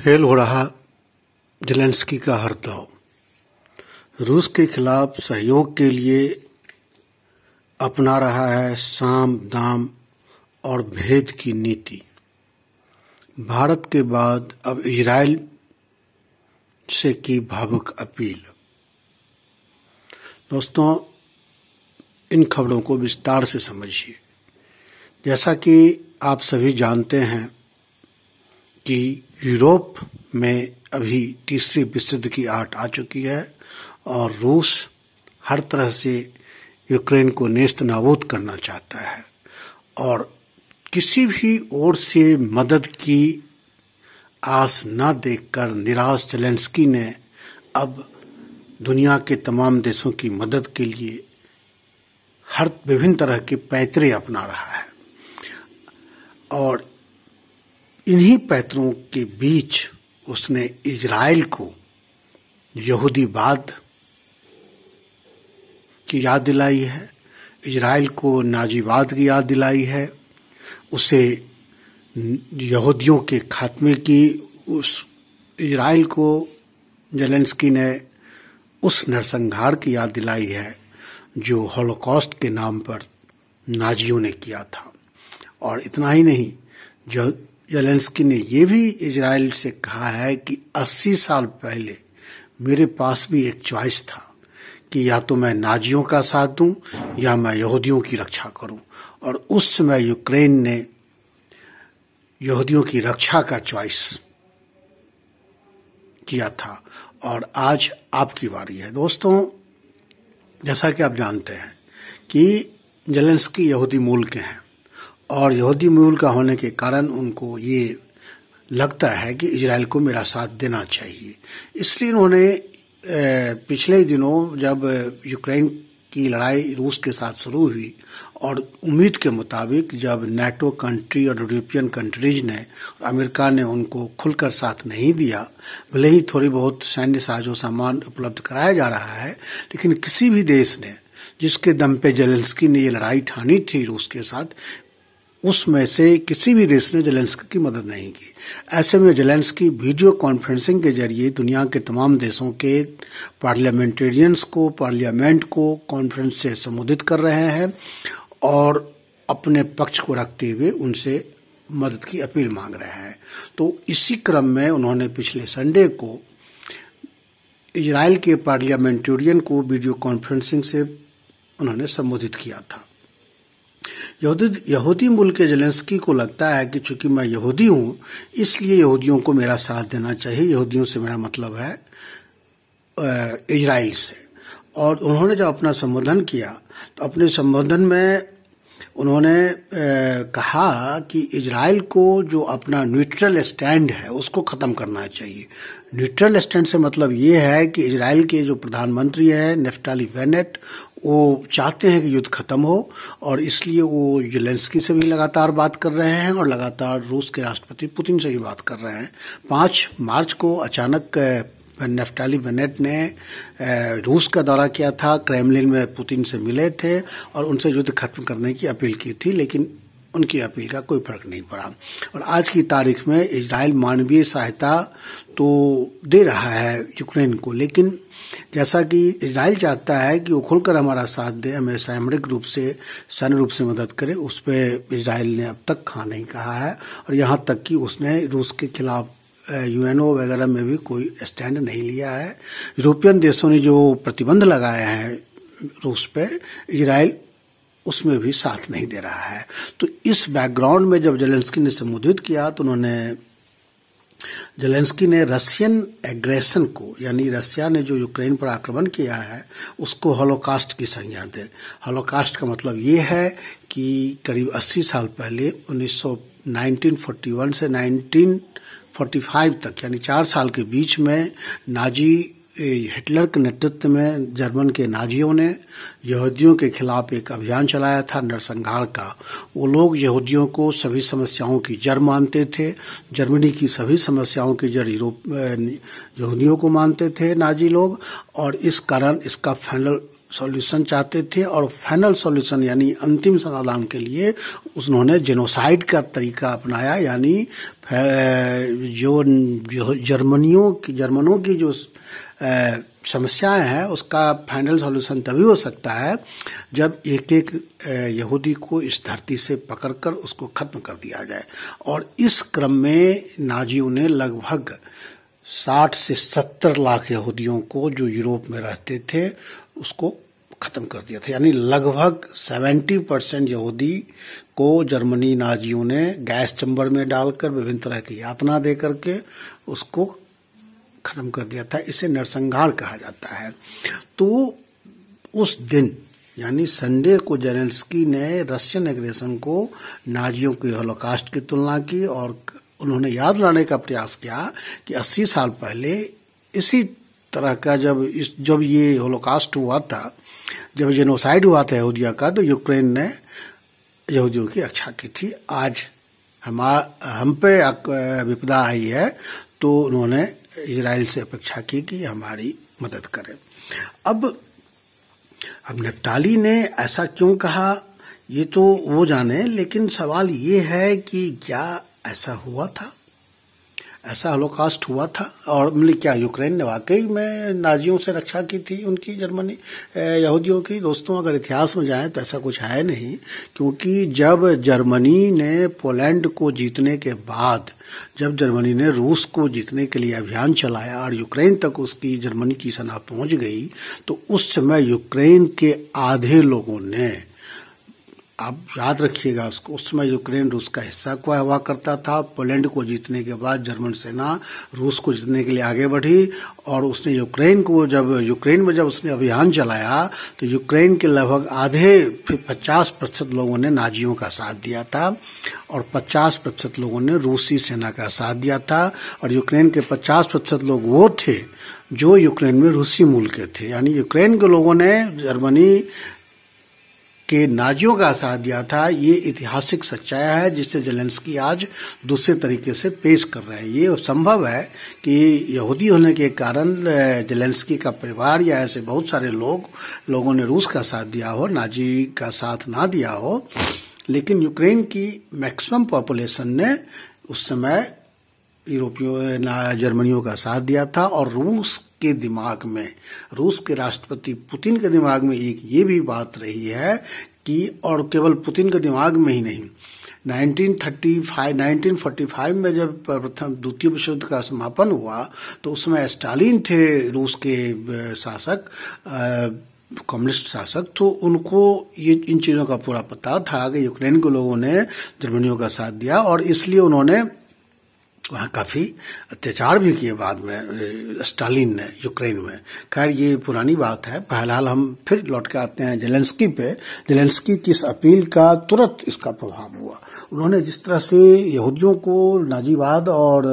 Fail हो रहा Zelensky का हर दांव। रूस के खिलाफ सहयोग के लिए अपना रहा है साम दाम और भेद की नीति। भारत के बाद अब इजराइल से की भावुक अपील। दोस्तों, इन खबरों को विस्तार से समझिए। जैसा कि आप सभी जानते हैं कि यूरोप में अभी तीसरी विश्व युद्ध की आहट आ चुकी है और रूस हर तरह से यूक्रेन को नेस्त नाबूद करना चाहता है और किसी भी ओर से मदद की आस न देखकर निराश ज़ेलेंस्की ने अब दुनिया के तमाम देशों की मदद के लिए हर विभिन्न तरह के पैतरे अपना रहा है और इन्हीं पैतरों के बीच उसने इजराइल को यहूदीवाद की याद दिलाई है, इजराइल को नाजीवाद की याद दिलाई है, उसे यहूदियों के खात्मे की उस इजराइल को ज़ेलेंस्की ने उस नरसंहार की याद दिलाई है जो हॉलोकॉस्ट के नाम पर नाजियों ने किया था। और इतना ही नहीं, जो ज़ेलेंस्की ने ये भी इजराइल से कहा है कि 80 साल पहले मेरे पास भी एक चॉइस था कि या तो मैं नाजियों का साथ दूं या मैं यहूदियों की रक्षा करूं, और उस समय यूक्रेन ने यहूदियों की रक्षा का चॉइस किया था और आज आपकी बारी है। दोस्तों, जैसा कि आप जानते हैं कि ज़ेलेंस्की यहूदी मूल के हैं और यहूदी मूल का होने के कारण उनको ये लगता है कि इजराइल को मेरा साथ देना चाहिए। इसलिए उन्होंने पिछले दिनों जब यूक्रेन की लड़ाई रूस के साथ शुरू हुई और उम्मीद के मुताबिक जब नाटो कंट्री और यूरोपियन कंट्रीज ने, अमेरिका ने उनको खुलकर साथ नहीं दिया, भले ही थोड़ी बहुत सैन्य साजो सामान उपलब्ध कराया जा रहा है, लेकिन किसी भी देश ने जिसके दम पे ज़ेलेंस्की ने ये लड़ाई ठानी थी रूस के साथ, उसमें से किसी भी देश ने ज़ेलेंस्की की मदद नहीं की। ऐसे में ज़ेलेंस्की वीडियो कॉन्फ्रेंसिंग के जरिए दुनिया के तमाम देशों के पार्लियामेंटेरियंस को, पार्लियामेंट को कॉन्फ्रेंस से संबोधित कर रहे हैं और अपने पक्ष को रखते हुए उनसे मदद की अपील मांग रहे हैं। तो इसी क्रम में उन्होंने पिछले संडे को इजराइल के पार्लियामेंटेरियन को वीडियो कॉन्फ्रेंसिंग से उन्होंने संबोधित किया था। यहूदी मूल के ज़ेलेंस्की को लगता है कि चूंकि मैं यहूदी हूं इसलिए यहूदियों को मेरा साथ देना चाहिए। यहूदियों से मेरा मतलब है इजराइल से। और उन्होंने जब अपना संबोधन किया तो अपने संबोधन में उन्होंने कहा कि इजराइल को जो अपना न्यूट्रल स्टैंड है उसको ख़त्म करना चाहिए। न्यूट्रल स्टैंड से मतलब ये है कि इजराइल के जो प्रधानमंत्री हैं नेफ्ताली बेनेट, वो चाहते हैं कि युद्ध खत्म हो और इसलिए वो ज़ेलेंस्की से भी लगातार बात कर रहे हैं और लगातार रूस के राष्ट्रपति पुतिन से भी बात कर रहे हैं। 5 मार्च को अचानक नेफ्ताली बेनेट ने रूस का दौरा किया था, क्रेमलिन में पुतिन से मिले थे और उनसे युद्ध खत्म करने की अपील की थी, लेकिन उनकी अपील का कोई फर्क नहीं पड़ा। और आज की तारीख में इजराइल मानवीय सहायता तो दे रहा है यूक्रेन को, लेकिन जैसा कि इजराइल चाहता है कि वो खुलकर हमारा साथ दे, हमें सामरिक रूप से, सैन्य रूप से मदद करे, उस पर इजराइल ने अब तक हाँ नहीं कहा है और यहाँ तक कि उसने रूस के खिलाफ यूएनओ वगैरह में भी कोई स्टैंड नहीं लिया है। यूरोपियन देशों ने जो प्रतिबंध लगाए हैं रूस पे, इजराइल उसमें भी साथ नहीं दे रहा है। तो इस बैकग्राउंड में जब ज़ेलेंस्की ने संबोधित किया तो ज़ेलेंस्की ने रशियन एग्रेशन को, यानी रशिया ने जो यूक्रेन पर आक्रमण किया है उसको हॉलोकास्ट की संज्ञा दे। हॉलोकास्ट का मतलब ये है कि करीब 80 साल पहले 1941 से 1945 तक, यानी 4 साल के बीच में नाजी हिटलर के नेतृत्व में जर्मन के नाजियों ने यहूदियों के खिलाफ एक अभियान चलाया था नरसंहार का। वो लोग यहूदियों को सभी समस्याओं की जड़ मानते थे। जर्मनी की सभी समस्याओं की जड़ यहूदियों को मानते थे नाजी लोग, और इस कारण इसका फाइनल सॉल्यूशन चाहते थे और फाइनल सॉल्यूशन यानी अंतिम समाधान के लिए उन्होंने जेनोसाइड का तरीका अपनाया, यानी जो जर्मनों की जो समस्याएं हैं उसका फाइनल सॉल्यूशन तभी हो सकता है जब एक एक यहूदी को इस धरती से पकड़कर उसको खत्म कर दिया जाए। और इस क्रम में नाजियों ने लगभग 60 से 70 लाख यहूदियों को जो यूरोप में रहते थे उसको खत्म कर दिया था, यानी लगभग 70% यहूदी को जर्मनी नाजियों ने गैस चैम्बर में डालकर विभिन्न तरह की यातना दे करके उसको खत्म कर दिया था। इसे नरसंहार कहा जाता है। तो उस दिन यानी संडे को जेलेंस्की ने रशियन एग्रेशन को नाजियों के होलोकॉस्ट की तुलना की और उन्होंने याद दिलाने का प्रयास किया कि 80 साल पहले इसी तरह का जब ये होलोकॉस्ट हुआ था, जब जेनोसाइड हुआ था यहूदियों का, तो यूक्रेन ने यहूदियों की रक्षा की थी। आज हम पे विपदा आई है तो उन्होंने इजराइल से अपेक्षा की कि हमारी मदद करें। अब नफ्ताली ने ऐसा क्यों कहा ये तो वो जाने, लेकिन सवाल ये है कि क्या ऐसा हुआ था, ऐसा होलोकॉस्ट हुआ था? और मतलब क्या यूक्रेन ने वाकई में नाजियों से रक्षा की थी उनकी, जर्मनी यहूदियों की? दोस्तों, अगर इतिहास में जाएं तो ऐसा कुछ है नहीं, क्योंकि जब जर्मनी ने पोलैंड को जीतने के बाद, जब जर्मनी ने रूस को जीतने के लिए अभियान चलाया और यूक्रेन तक उसकी जर्मनी की सेना पहुंच गई, तो उस समय यूक्रेन के आधे लोगों ने, आप याद रखिएगा उसको, उस समय यूक्रेन रूस का हिस्सा हुआ करता था। पोलैंड को जीतने के बाद जर्मन सेना रूस को जीतने के लिए आगे बढ़ी और उसने यूक्रेन में जब उसने अभियान चलाया तो यूक्रेन के लगभग आधे 50% लोगों ने नाजियों का साथ दिया था और 50% लोगों ने रूसी सेना का साथ दिया था। और यूक्रेन के 50% लोग वो थे जो यूक्रेन में रूसी मूल के थे, यानी यूक्रेन के लोगों ने जर्मनी के नाजियों का साथ दिया था। ये ऐतिहासिक सच्चाई है जिसे जेलेंस्की आज दूसरे तरीके से पेश कर रहे हैं। ये संभव है कि यहूदी होने के कारण जेलेंस्की का परिवार या ऐसे बहुत सारे लोगों ने रूस का साथ दिया हो, नाजी का साथ ना दिया हो, लेकिन यूक्रेन की मैक्सिमम पॉपुलेशन ने उस समय जर्मनियों का साथ दिया था। और रूस के दिमाग में, रूस के राष्ट्रपति पुतिन के दिमाग में एक ये भी बात रही है कि, और केवल पुतिन के दिमाग में ही नहीं, 1945 में जब द्वितीय विश्व युद्ध का समापन हुआ तो उसमें स्टालिन थे रूस के शासक, कम्युनिस्ट शासक, तो उनको ये इन चीजों का पूरा पता था कि यूक्रेन के लोगों ने जर्मनियों का साथ दिया और इसलिए उन्होंने वहाँ काफी अत्याचार भी किए बाद में स्टालिन ने यूक्रेन में। खैर ये पुरानी बात है। फिलहाल हम फिर लौट के आते हैं जेलेंस्की पे। जेलेंस्की की इस अपील का तुरंत इसका प्रभाव हुआ। उन्होंने जिस तरह से यहूदियों को नाजीवाद और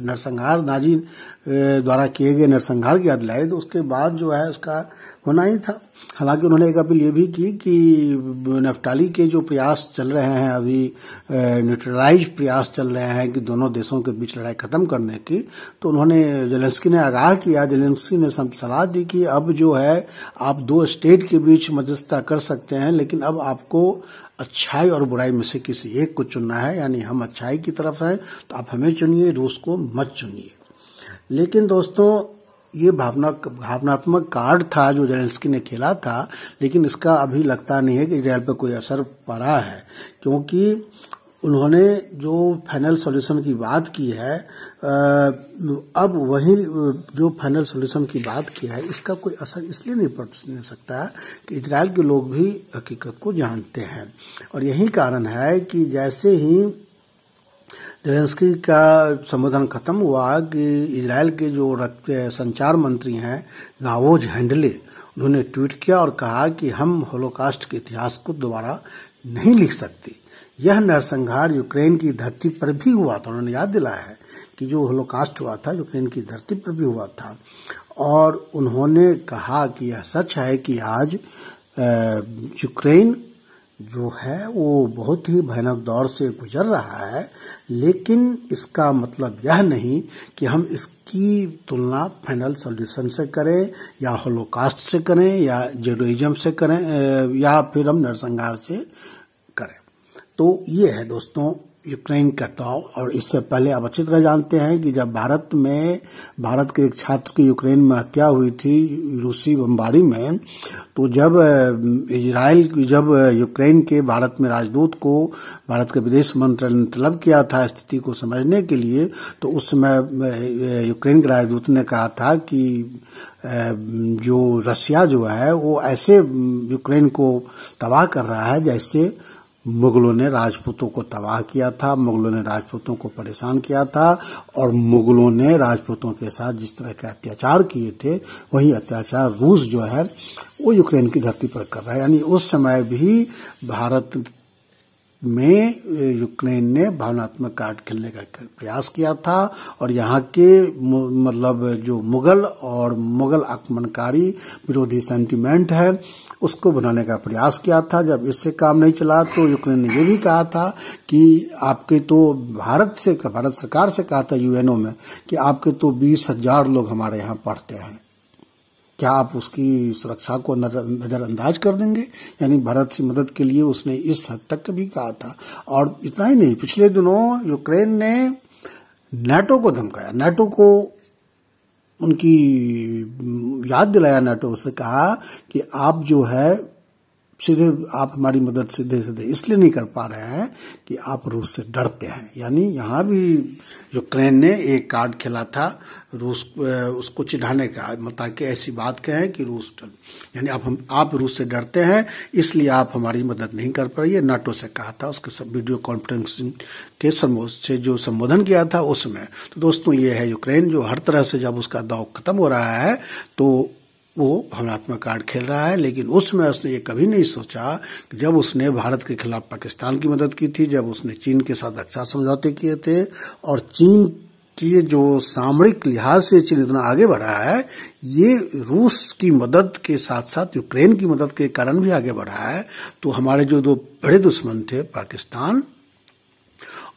नरसंहार, नाजी द्वारा किए गए नरसंहार की याद दिलाई, तो उसके बाद जो है उसका होना ही था। हालांकि उन्होंने एक अपील ये भी की कि नफ्ताली के जो प्रयास चल रहे हैं अभी, न्यूट्रलाइज प्रयास चल रहे हैं कि दोनों देशों के बीच लड़ाई खत्म करने की, तो उन्होंने जेलेंस्की ने आगाह किया, जेलेंस्की ने सलाह दी कि अब जो है आप 2 स्टेट के बीच मध्यस्थता कर सकते हैं, लेकिन अब आपको अच्छाई और बुराई में से किसी एक को चुनना है, यानी हम अच्छाई की तरफ हैं तो आप हमें चुनिए, रूस को मत चुनिए। लेकिन दोस्तों ये भावनात्मक कार्ड था जो जेलेंस्की ने खेला था, लेकिन इसका अभी लगता नहीं है कि इजराइल पर कोई असर पड़ा है, क्योंकि उन्होंने जो फाइनल सॉल्यूशन की बात की है, अब वही जो फाइनल सॉल्यूशन की बात की है इसका कोई असर इसलिए नहीं पड़ सकता कि इजराइल के लोग भी हकीकत को जानते हैं। और यही कारण है कि जैसे ही जेलेंस्की का संबोधन खत्म हुआ कि इजराइल के जो संचार मंत्री हैं गावोज हैंडले, उन्होंने ट्वीट किया और कहा कि हम होलोकॉस्ट के इतिहास को दोबारा नहीं लिख सकते। यह नरसंहार यूक्रेन की धरती पर भी हुआ था। उन्होंने याद दिलाया है कि जो होलोकॉस्ट हुआ था यूक्रेन की धरती पर भी हुआ था। और उन्होंने कहा कि यह सच है कि आज यूक्रेन जो है वो बहुत ही भयानक दौर से गुजर रहा है, लेकिन इसका मतलब यह नहीं कि हम इसकी तुलना फाइनल सॉल्यूशन से करें या होलोकॉस्ट से करें या जेडोइज्म से करें या फिर हम नरसंहार से करें। तो ये है दोस्तों यूक्रेन का दाव। और इससे पहले आप अच्छी तरह जानते हैं कि जब भारत के एक छात्र की यूक्रेन में हत्या हुई थी रूसी बमबारी में, तो जब यूक्रेन के भारत में राजदूत को भारत के विदेश मंत्री ने तलब किया था स्थिति को समझने के लिए, तो उस समय यूक्रेन के राजदूत ने कहा था कि जो रसिया जो है वो ऐसे यूक्रेन को तबाह कर रहा है जैसे मुगलों ने राजपूतों को तबाह किया था, मुगलों ने राजपूतों को परेशान किया था, और मुगलों ने राजपूतों के साथ जिस तरह के अत्याचार किए थे वही अत्याचार रूस जो है वो यूक्रेन की धरती पर कर रहा है। यानी उस समय भी भारत में यूक्रेन ने भावनात्मक कार्ड खेलने का प्रयास किया था और यहाँ के मतलब जो मुगल आक्रमणकारी विरोधी सेंटिमेंट है उसको बनाने का प्रयास किया था। जब इससे काम नहीं चला तो यूक्रेन ने ये भी कहा था कि आपके तो भारत सरकार से कहा था यूएनओ में कि आपके तो 20,000 लोग हमारे यहाँ पढ़ते हैं, क्या आप उसकी सुरक्षा को नजरअंदाज कर देंगे? यानी भारत से मदद के लिए उसने इस हद तक भी कहा था। और इतना ही नहीं, पिछले दिनों यूक्रेन ने नाटो को धमकाया, नाटो को उनकी याद दिलाया, नाटो से कहा कि आप जो है सीधे आप हमारी मदद सीधे इसलिए नहीं कर पा रहे हैं कि आप रूस से डरते हैं। यानी यहाँ भी यूक्रेन ने एक कार्ड खेला था रूस उसको चिढ़ाने का, ताकि ऐसी बात कहें कि रूस यानी आप रूस से डरते हैं इसलिए आप हमारी मदद नहीं कर पा रही है। नाटो से कहा था उसके सब वीडियो कॉन्फ्रेंसिंग के से जो संबोधन किया था उसमें। तो दोस्तों ये है यूक्रेन जो हर तरह से जब उसका दौर खत्म हो रहा है तो वो भावनात्मक कार्ड खेल रहा है, लेकिन उसमें उसने ये कभी नहीं सोचा कि जब उसने भारत के खिलाफ पाकिस्तान की मदद की थी, जब उसने चीन के साथ रक्षा समझौते किए थे और चीन की जो सामरिक लिहाज से चीन इतना आगे बढ़ा है, ये रूस की मदद के साथ साथ यूक्रेन की मदद के कारण भी आगे बढ़ा है। तो हमारे जो दो बड़े दुश्मन थे पाकिस्तान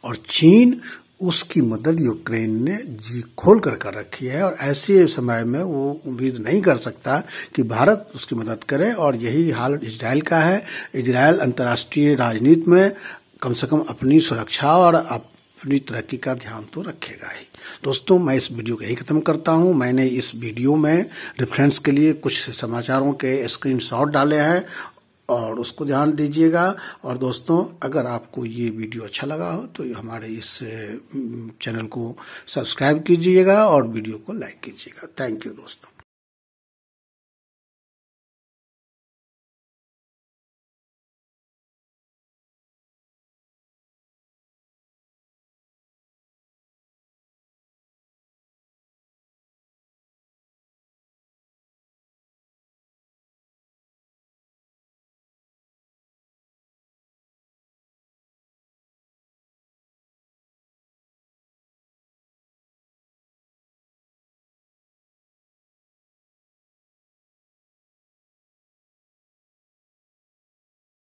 और चीन, उसकी मदद यूक्रेन ने जी खोल कर रखी है और ऐसे समय में वो उम्मीद नहीं कर सकता कि भारत उसकी मदद करे। और यही हाल इजराइल का है। इजराइल अंतर्राष्ट्रीय राजनीति में कम से कम अपनी सुरक्षा और अपनी तरक्की का ध्यान तो रखेगा ही। दोस्तों मैं इस वीडियो को यही खत्म करता हूं। मैंने इस वीडियो में रेफरेंस के लिए कुछ समाचारों के स्क्रीनशॉट डाले हैं और उसको ध्यान दीजिएगा। और दोस्तों अगर आपको ये वीडियो अच्छा लगा हो तो हमारे इस चैनल को सब्सक्राइब कीजिएगा और वीडियो को लाइक कीजिएगा। थैंक यू दोस्तों।